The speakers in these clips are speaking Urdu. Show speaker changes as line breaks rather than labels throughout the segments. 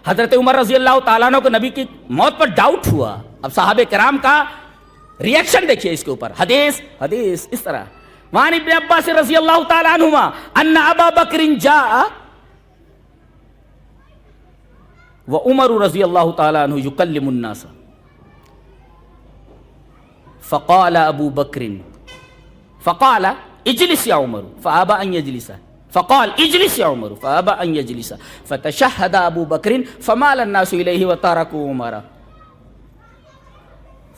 حضرت عمر رضی اللہ تعالیٰ عنہ کو نبی کی موت پر ڈاؤٹ ہوا. اب صحابہ کرام کا ریئیکشن دیکھیے اس کے اوپر. حدیث اس طرح وعن ابن عباس رضی اللہ تعالیٰ عنہما ان ابا بکر جاء وعمر رضی اللہ تعالیٰ عنہ یکلم الناس فقال ابو بکر فقال اجلس یا عمر فابى ان يجلس فقال اجلس يا عمر فابى ان يجلس فتشهد ابو بکر فمال الناس اليه وتركوا عمر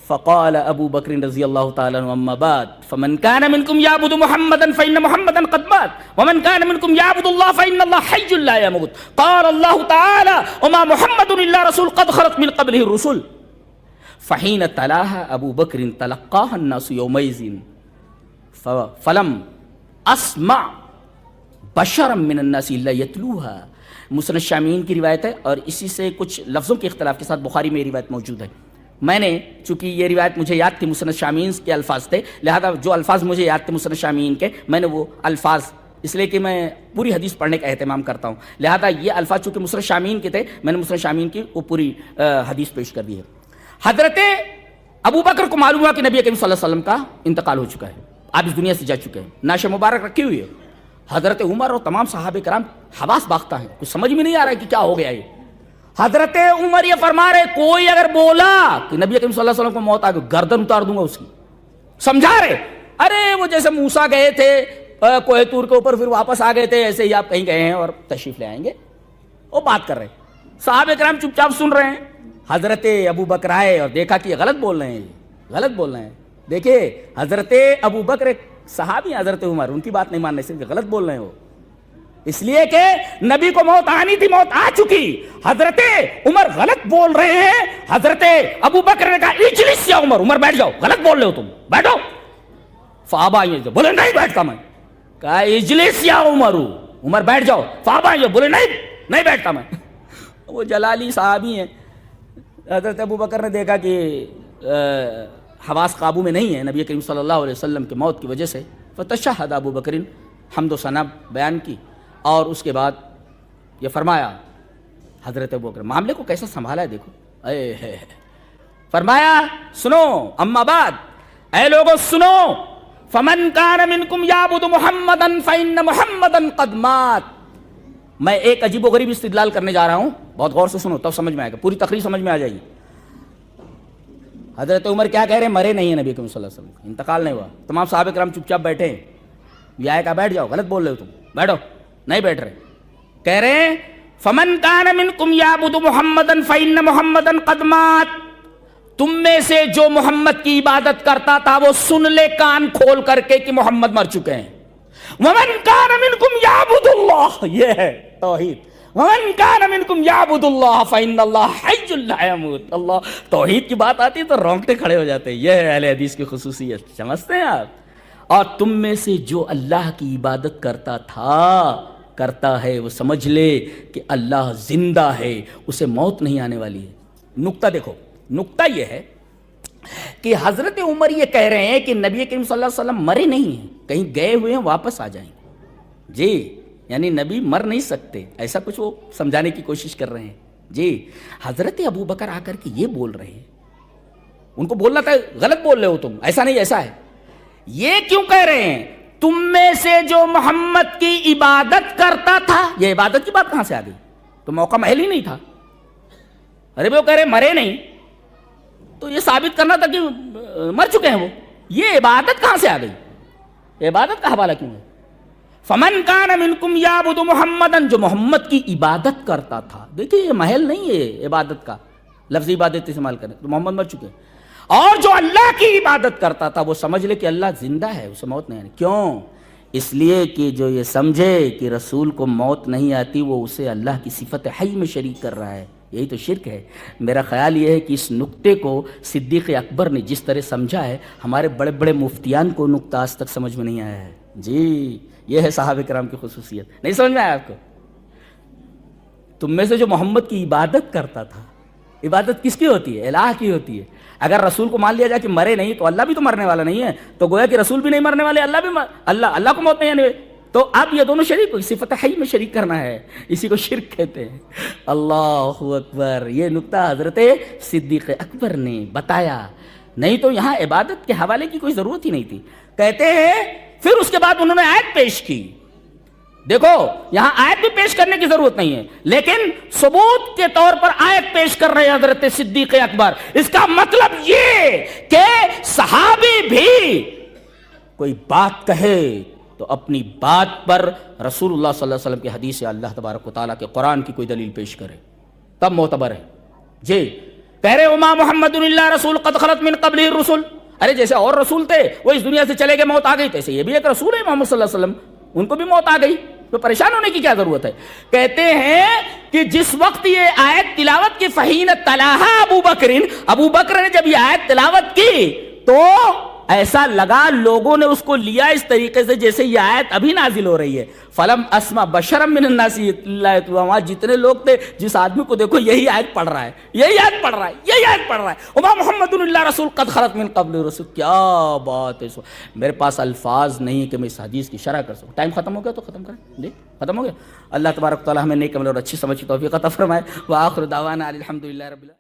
فقال ابو بکر رضی اللہ تعالی عنہ اما بعد فمن كان منكم يعبد محمدا فان محمدا قد مات ومن كان منكم يعبد الله فان الله حي لا يموت قال الله تعالى وما محمد الا رسول قد خلت من قبله الرسل فحين تلاها ابو بکر تلقاها الناس يومئذ فلم اسمع بشرا من الناس الا يتلوها. مسند شامعین کی روایت ہے اور اسی سے کچھ لفظوں کے اختلاف کے ساتھ بخاری میں یہ روایت موجود ہے. میں نے چونکہ یہ روایت مجھے یاد تھی مسند شامعین کے الفاظ تھے لہذا جو الفاظ مجھے یاد تھے مسند شامعین کے میں نے وہ الفاظ اس لیے کہ میں پوری حدیث پڑھنے کا اہتمام کرتا ہوں لہذا یہ الفاظ چونکہ مسند شامعین کے تھے میں نے مسند شامعین کی وہ پوری حدیث پیش کر دی ہے. حضرت ابو بکر کو معلوم ہوا کہ نبی کریم صلی اللہ علیہ وسلم کا انتقال ہو چکا ہے, آپ اس دنیا سے جا چکے ہیں, نعش مبارک رکھی ہوئی ہے. حضرت عمر اور تمام صحابہ کرام حواس باختہ ہیں, کچھ سمجھ میں نہیں آ رہا ہے کہ کیا ہو گیا یہ. حضرت عمر یہ فرما رہے کوئی اگر بولا کہ نبی کریم صلی اللہ علیہ وسلم کو موت آ گئی گردن اتار دوں گا اس کی, سمجھا رہے ارے وہ جیسے موسیٰ گئے تھے کوہ طور کے اوپر پھر واپس آ گئے تھے ایسے ہی آپ کہیں گئے ہیں اور تشریف لے آئیں گے, وہ بات کر رہے ہیں. صحابہ کرام چپ چاپ سن رہے ہیں. حضرت ابو بکر آئے اور دیکھا کہ یہ غلط بول رہے ہیں, غلط بول رہے ہیں. دیکھیے حضرت ابو بکر صحابی حضرت عمر ان کی بات نہیں ماننے سے غلط بول رہے ہیں وہ, اس لیے کہ نبی کو موت آنی تھی, موت آ چکی. حضرت عمر غلط بول رہے ہیں. حضرت ابو بکر نے کہا اجلس یا عمر, عمر بیٹھ جاؤ, غلط بول رہے ہو تم, بیٹھو. فابا یہ بولے نہیں بیٹھتا میں, کہا اجلس یا عمر, عمر بیٹھ جاؤ. فابا یہ بولے نہیں بیٹھتا میں. وہ جلالی صحابی ہیں. حضرت ابو بکر نے دیکھا کہ حواس قابو میں نہیں ہے نبی کریم صلی اللہ علیہ وسلم کی موت کی وجہ سے, فتشہد ابو بکر حمد و ثنا بیان کی اور اس کے بعد یہ فرمایا. حضرت ابو بکر معاملے کو کیسا سنبھالا ہے دیکھو. فرمایا سنو اما بعد, اے لوگوں سنو, فمن کان منکم یعبد محمدا فإن محمدا قد مات. میں ایک عجیب و غریب استدلال کرنے جا رہا ہوں, بہت غور سے سنو تب سمجھ میں آئے گا, پوری تقریر سمجھ میں آ جائے گی. حضرت عمر کیا کہہ رہے ہیں, مرے نہیں ہیں نبی کریم صلی اللہ علیہ وسلم, انتقال نہیں ہوا. تمام صحابہ کرام چپ چاپ بیٹھے ہیں. یہ آئے کہا بیٹھ جاؤ, غلط بول رہے ہو تم, بیٹھو. نہیں بیٹھ رہے. کہہ رہے ہیں فمن کان منکم یعبد محمدا فإن محمدا قد مات. تم میں سے جو محمد کی عبادت کرتا تھا وہ سن لے کان کھول کر کے کہ محمد مر چکے ہیں. ومن کان منکم یعبد اللہ, یہ ہے توحید. ومن کان منکم یعبد اللہ فإن اللہ حی لا یموت. اللہ توحید کی بات آتی ہے تو رونگٹے کھڑے ہو جاتے ہیں. یہ ہے اہل حدیث کی خصوصیت, سمجھتے ہیں آپ. اور تم میں سے جو اللہ کی عبادت کرتا تھا کرتا ہے وہ سمجھ لے کہ اللہ زندہ ہے, اسے موت نہیں آنے والی ہے. نقطہ دیکھو, نقطہ یہ ہے کہ حضرت عمر یہ کہہ رہے ہیں کہ نبی کریم صلی اللہ علیہ وسلم مرے نہیں ہیں, کہیں گئے ہوئے ہیں واپس آ جائیں. جی یعنی نبی مر نہیں سکتے, ایسا کچھ وہ سمجھانے کی کوشش کر رہے ہیں. جی حضرت ابو بکر آ کر کے یہ بول رہے ہیں, ان کو بولنا تھا غلط بول رہے ہو تم, ایسا نہیں ایسا ہے. یہ کیوں کہہ رہے ہیں تم میں سے جو محمد کی عبادت کرتا تھا. یہ عبادت کی بات کہاں سے آ گئی, تو موقع محل ہی نہیں تھا. ارے وہ کہہ رہے مرے نہیں, تو یہ ثابت کرنا تھا کہ مر چکے ہیں وہ. یہ عبادت کہاں سے آ گئی, عبادت کا حوالہ کیوں ہے. فمن کان منکم یعبد محمدا, جو محمد کی عبادت کرتا تھا. دیکھیے یہ محل نہیں ہے عبادت کا, لفظ عبادت استعمال کریں تو محمد مر چکے ہیں. اور جو اللہ کی عبادت کرتا تھا وہ سمجھ لے کہ اللہ زندہ ہے, اسے موت نہیں آنی. کیوں, اس لیے کہ جو یہ سمجھے کہ رسول کو موت نہیں آتی وہ اسے اللہ کی صفت حی میں شریک کر رہا ہے. یہی تو شرک ہے. میرا خیال یہ ہے کہ اس نقطے کو صدیق اکبر نے جس طرح سمجھا ہے ہمارے بڑے بڑے مفتیان کو نقطہ آج تک سمجھ میں نہیں آیا ہے. جی یہ ہے صحابہ کرام کی خصوصیت. نہیں سمجھ میں آیا آپ کو. تم میں سے جو محمد کی عبادت کرتا تھا, عبادت کس کی ہوتی ہے, الہ کی ہوتی ہے. اگر رسول کو مان لیا جائے کہ مرے نہیں تو اللہ بھی تو مرنے والا نہیں ہے, تو گویا کہ رسول بھی نہیں مرنے والے, اللہ بھی اللہ کو موت نہیں آنے. تو اب یہ دونوں شریک کو صفت حی میں شریک کرنا ہے، اسی کو شرک کہتے ہیں۔ اللہ اکبر، یہ نکتہ حضرت صدیق اکبر نے بتایا، نہیں تو یہاں عبادت کے حوالے کی کوئی ضرورت ہی نہیں تھی۔ کہتے ہیں پھر اس کے بعد انہوں نے آیت پیش کی، دیکھو یہاں آیت بھی پیش کرنے کی ضرورت نہیں ہے، لیکن ثبوت کے طور پر آیت پیش کر رہے ہیں حضرت صدیق اکبر۔ اس کا مطلب یہ کہ صحابی بھی کوئی بات کہے تو اپنی بات پر رسول اللہ صلی اللہ علیہ وسلم کی حدیث یا اللہ تبارک و تعالیٰ کے قرآن کی کوئی دلیل پیش کرے تب معتبر ہے۔ جی کہہ رہے وما محمد الا رسول قد خلت من قبلہ الرسل، ارے جیسے اور رسول تھے وہ اس دنیا سے چلے گئے، موت آ گئی، تیسے یہ بھی ایک رسول ہے محمد صلی اللہ علیہ وسلم، ان کو بھی موت آ گئی، تو پریشان ہونے کی کیا ضرورت ہے؟ کہتے ہیں کہ جس وقت یہ آیت تلاوت کی فحین تلاہا ابو بکر نے جب یہ آیت تلاوت کی تو ایسا لگا لوگوں نے اس کو لیا اس طریقے سے جیسے یہ آیت ابھی نازل ہو رہی ہے۔ فلم اسمع بشرا من الناس اللہ، وہاں جتنے لوگ تھے جس آدمی کو دیکھو یہی آیت پڑھ رہا ہے، یہی آیت پڑھ رہا ہے، یہی آیت پڑھ رہا ہے، وما محمد الا رسول قد خلت من قبل الرسل۔ کیا بات ہے! میرے پاس الفاظ نہیں ہے کہ میں اس حدیث کی شرح کر سکوں۔ ٹائم ختم ہو گیا تو ختم کریں، جی ختم ہو گیا۔ اللہ تبارک و تعالیٰ ہمیں نیک عمل اور اچھی سمجھ کی توفیق عطا فرمائے۔ وآخر دعوانا الحمدللہ رب العالمین۔